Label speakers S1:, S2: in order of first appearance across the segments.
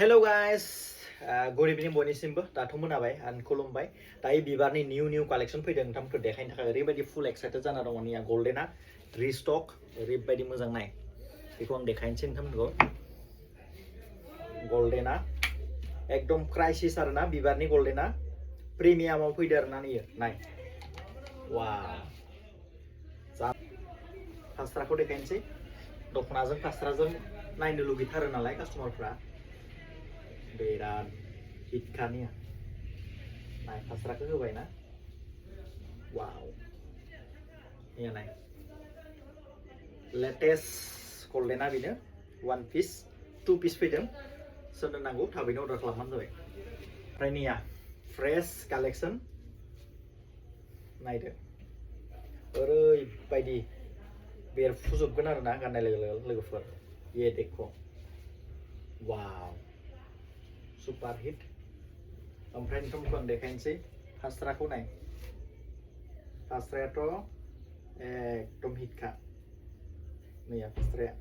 S1: Hello guys, good evening बयनिसिमबो दाथ' मोनाबाय आं खुलुमबाय दायो बिबारनि निउ कालेक्शन फैदों नोंथांमोनखौ देखायनो थाखाय ओरैबायदि फुल एक्साइटेड जाना दङ निया गोल्डेना रिस्टक ओरैबायदि मोजां नाय बेखौ आं देखायनोसै नोंथांमोनखौ गोल्डेना एकदम क्राइसिस आरोना बिबारनि गोल्डेना प्रिमियामाव फैदो आरोना नियो नाय वाव फास्राखौ देखायनोसै दखनाजों फास्राजों नायनो लुगैथारो नालाय कास्टमारफ्रा बिराद हिटखानिया नाय फास्राखौ होबाय ना वाव निया नाय लेटेस्ट गोल्डेना बेनो वन पिस टू पिस फैदों सोरनो नांगौ थाबैनो अर्डार खालामबानो जाबाय ओमफ्राय निया फ्रेश कालेक्शन नायदो ओरैबायदि बेरफुजोबगोन आरोना गाननाय लोगोफोर ये देखो वाव सुपार हिट ओमफ्राय नोंथांमोनखौ आं देखायनोसै फास्राखौ नाय फास्रायाथ' एकदम हिटखा नैया फास्राया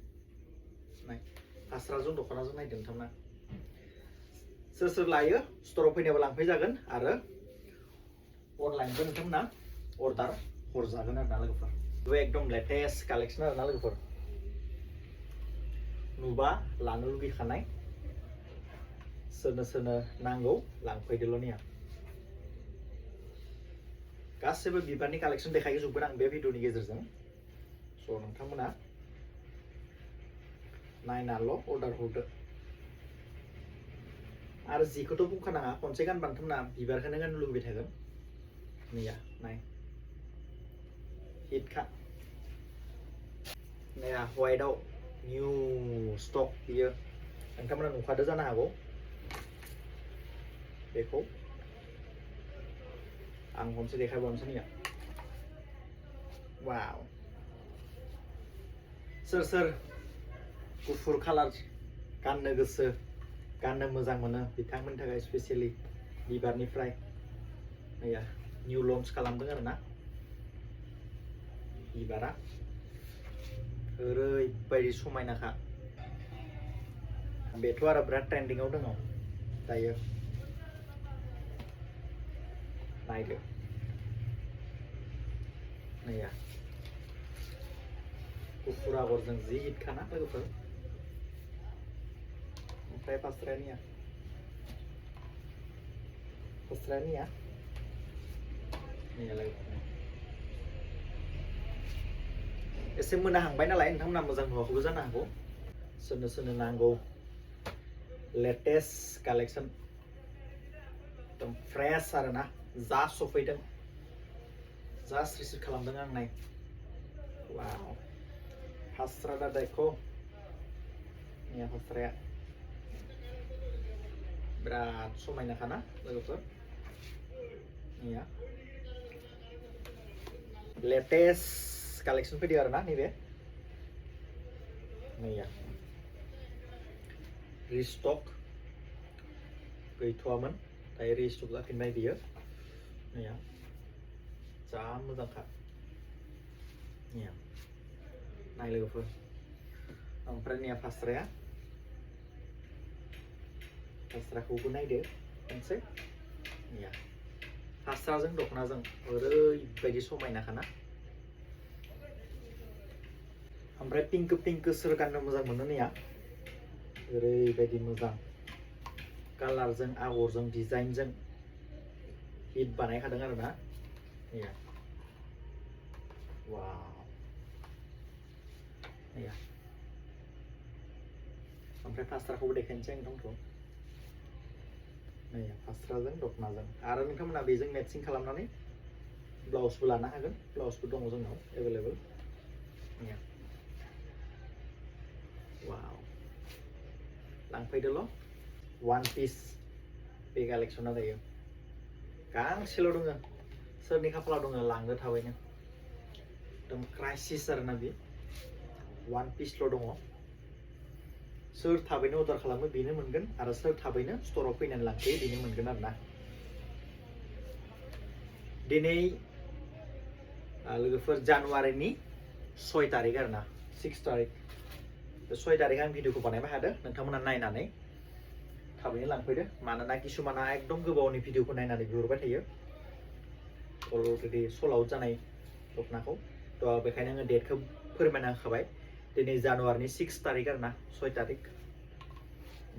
S1: नाय फास्राजों दख'नाजों नायदों नोंथांमोना सोर सोर लायो स्ट'राव फैनोबा लांफैजागोन आरो अनलाइनबो नोंथांमोना अर्डार हरजागोन आरोना लोगोफोर बे एकदम लेटेस्ट कालेक्शन आरोना लोगोफोर नुबा लानो लुगैखानाय सोरनो नांगौ लांफैदोल' निया गासैबो बिबारनि कालेक्शन देखायजोबगोन आं बे भिडिअनि गेजेरजों स' नोंथांमोना नायनाल' अर्डार हरदो आरो जिखौथ' बुंखानाङा खनसे गानबानो नोंथांमोना बिबारखौनो गाननो लुगैबाय थागोन निया नाय हिटखा नाया व्हाइटआव निउ स्टक बियो नोंथांमोना नुखादो जानो हागौ बेखौ आं खनसे देखायबावनोसै निया वाव सोर गुफुर कालार गाननो गोसो गाननो मोजां मोनो बिथांमोननि थाखाय स्पेसियेलि बिबारनिफ्राय नैया निउ लन्च खालामदों आरोना बिबारा ओरैबायदि समायनाखा बेथ' आरो बिराद ट्रेन्डिंआव दङ दायो नायदो नैया गुफुर आगरजों जि हिटखाना लोगोफोर ओमफ्राय फास्रानिया नैया लोगोफोर एसे मोनाहांबाय नालाय नोंथांमोना मोजां नुवाखैबो जानो हागौ सोरनो नांगौ लेटेस्ट कालेक्शन एकदम फ्रेश आरोना जा सफैदों जास्ट रिसिभ खालामदों आं नाय वाव फास्रा दा देखो निया फास्राया बिराद समायनाखाना लोगोफोर निया लेटेस्ट कालेक्शन फैदों आरोना नैबे नैया रिस्टक गैथ'वामोन दायो रिस्टक जाफिनबाय बियो नैया जा मोजांखा निया नाय लोगोफोर ओमफ्राय निया फास्राखौबो नायदो खनसे निया फास्राजों दख'नाजों ओरैबायदि समायनाखाना ओमफ्राय पिंक सोर गाननो मोजां मोनो निया ओरैबायदि मोजां कालारजों आगरजों डिजाइनजों हिट बानायखादों आरोना निया वाव निया ओमफ्राय फास्राखौबो देखायनोसै आं नोंथांखौ नैया फास्राजों दख'नाजों आरो नोंथांमोना बेजों मेटसिं खालामनानै ब्लाउसबो लानो हागोन ब्लाउसबो दङ जोंनाव एभेलेबल निया वाव लांफैदोल' वन पिस बे कालेक्शना दायो गांसेल' दङ सोरनि खाफालाव दङ लांनो थाबैनो एकदम क्राइसिस आरोना बे वन पिसल' दङ सोर थाबैनो अर्डार खालामो बेनो मोनगोन आरो सोर थाबैनो स्ट'राव फैनानै लांफैयो बेनो मोनगोन आरोना दिनै लोगोफोर जानुवारिनि 6 तारिख आरोना 6 तारिख 6 तारिख आं भिडिअखौ बानायबाय थादों नोंथांमोना नायनानै थाबैनो लांफैदो मानोना किसुमाना एकदम गोबावनि भिडिअखौ नायनानै बिहरबाय थायो अलरेडि sold out जानाय दख'नाखौ थ' बेखायनो आङो डेटखौ फोरमायना होखाबाय दिनै जानुवारिनि 6 तारिख आरो ना 6 तारिख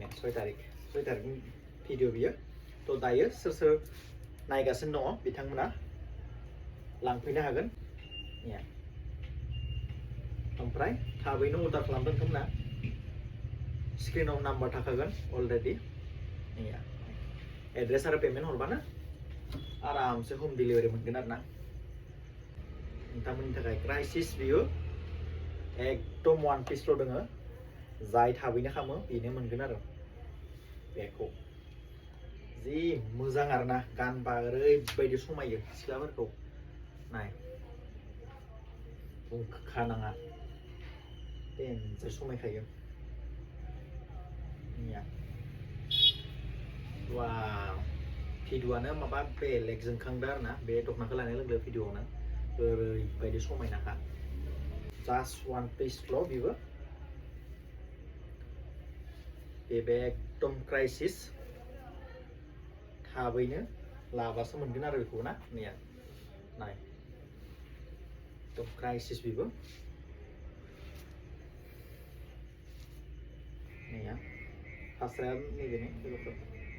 S1: 6 तारिखनि भिडिअ बियो थ' दायो सोर सोर नायगासिनो दङ बिथांमोना लांफैनो हागोन ओमफ्राय थाबैनो अर्डार खालामदों नोंथांमोना स्क्रिनाव नाम्बार थाखागोन अलरेडि एड्रेस आरो पेमेन्ट हरबानो आरामसे हम डिलिभारि मोनगोन आरो ना नोंथांमोननि थाखाय क्राइसिस बियो एकदम वान पिसल' दङ जाय थाबैनो खालामो बेनो मोनगोन आरो बेखौ जि मोजां आरो ना गानबा ओरैबायदि समायो सिख्लाफोरखौ नाय बुंखानाङा देनजार समायखायो वाव भिडिअआनो माबा बेलेग जोंखांदों आरो ना बे दख'नाखौ लानाय लोगो लोगो भिडिअआवनो ओरैबायदि समायनाखा जास्ट वान पिसल' बेबो बेबो एकदम क्राइसिस थाबैनो लाबासो मोनगोन आरो बेखौ ना नैया नाय एकदम क्राइसिस बेबो नैया फास्राया नैबेनो बेल'खौ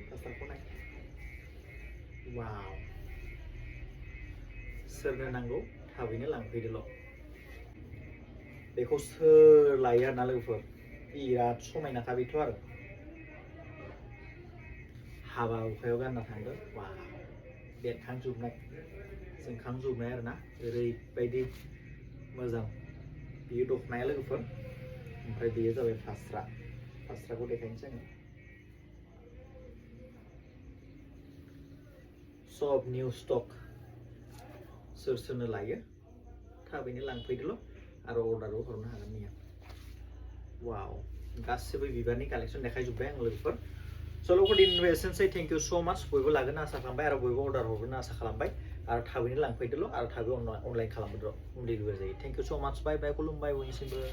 S1: फास्राखौ नाय वाव सोरनो नांगौ थाबैनो लांफैदोल' बेखौ सोर लायो आरोना लोगोफोर बिराद समायनाखा बेथ' आरो हाबा हुखायाव गानना थांदों वाव बेरखांजोबनाय जोंखांजोबनाय आरो ना ओरैबायदि मोजां बेयो दख'नाया लोगोफोर ओमफ्राय बेयो जाबाय फास्राखौ देखायनोसै आङो सब निउ स्टक सोर सोरनो लायो थाबैनो लांफैदोल' आरो अर्डारबो हरनो हागोन नैया वाव गासिबो बिबारनि कालेक्सन देखायजोब्बाय आं लोगोफोर सल' फर इनभेस्टनसै थेंक इउ सो माच बयबो लागोन आसा खालामबाय आरो बयबो अर्डार हरगोन आसा खालामबाय आरो थाबैनो लांफैदोल' आरो थाबैनो अनलाइन खालामदोल' हम डिलिभारि जायो थेंक इउ सो माच बाय बाय खुलुमबाय बयनिसिमबो